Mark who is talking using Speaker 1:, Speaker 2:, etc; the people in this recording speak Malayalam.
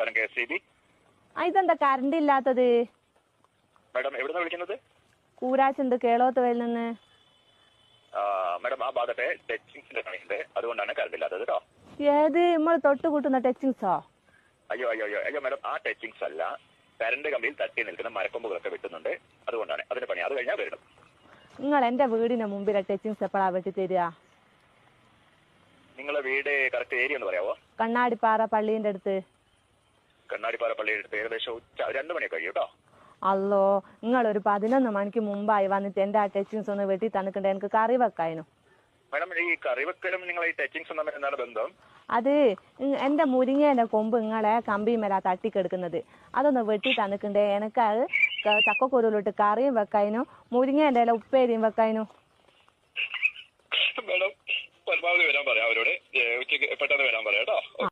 Speaker 1: നമസ്കാരം KSEB.
Speaker 2: ഇതെന്താ കറണ്ട് ഇല്ലാത്തത്?
Speaker 1: മാഡം എവിടുന്നാ വിളിക്കുന്നത്?
Speaker 2: കൂരാച്ചുണ്ട് കേളോത്തുവയിൽ നിന്ന്.
Speaker 1: മാഡം ആ ഭാഗത്തെ ടച്ചിങ്സിന്റെ പണിയുണ്ട്, അതുകൊണ്ടാണ് കറണ്ട് ഇല്ലാത്തത് കേട്ടോ.
Speaker 2: ഏത് നമ്മൾ തൊട്ട് കൂട്ടുന്ന ടച്ചിങ്സോ?
Speaker 1: അയ്യോ മാഡം, ആ ടച്ചിങ്സ് അല്ല, കറണ്ട് കമ്പിയിൽ തട്ടി നിൽക്കുന്ന മരക്കൊമ്പുകളൊക്കെ വെട്ടുന്നുണ്ട്, അതുകൊണ്ടാണ് അതിന്റെ പണി. അത് കഴിഞ്ഞാൽ വരണം.
Speaker 2: നിങ്ങൾ എന്റെ വീടിന് മുമ്പിലെ ടച്ചിങ്സ് എപ്പോഴാ വെട്ടി തരിക?
Speaker 1: നിങ്ങളെ വീട് കറക്റ്റ് ഏരിയ ഒന്ന് പറയാവോ?
Speaker 2: കണ്ണാടിപ്പാറ പള്ളീന്റെ അടുത്ത്.
Speaker 1: കണ്ണാടിപ്പാറ പള്ളിയുടെ അടുത്ത് ഏകദേശം 2 മണിയൊക്കെ കഴിയും കേട്ടോ.
Speaker 2: അല്ലോ, നിങ്ങളൊരു 11 മണിക്ക് മുമ്പായി വന്നിട്ട് എന്റെ ആ ടച്ചിങ്സ് ഒന്ന് വെട്ടി തന്നിട്ടുണ്ട്, എനിക്ക് കറി വെക്കായിരുന്നു.
Speaker 1: മാഡം ഈ കറിവെക്കലും നിങ്ങൾ ഈ ടച്ചിങ്സും തമ്മിൽ എന്താണ് ബന്ധം?
Speaker 2: അത് എന്റെ മുരിങ്ങേന്റെ കൊമ്പ് നിങ്ങളെ കമ്പിമേലാ തട്ടിക്കെടുക്കുന്നത്, അതൊന്ന് വെട്ടി തന്നിട്ടുണ്ടേ. എനിക്ക് അത് ചക്കക്കുരുവിലിട്ട് കറിയും വെക്കായിരുന്നു, മുരിങ്ങേന്റെ ഇല ഉപ്പേരിയും വെക്കായിരുന്നു.
Speaker 1: മാഡം പരമാവധി വരാൻ പറയാം അവരോട്, ഉച്ചയ്ക്ക് പെട്ടെന്ന് വരാൻ പറയാം കേട്ടോ.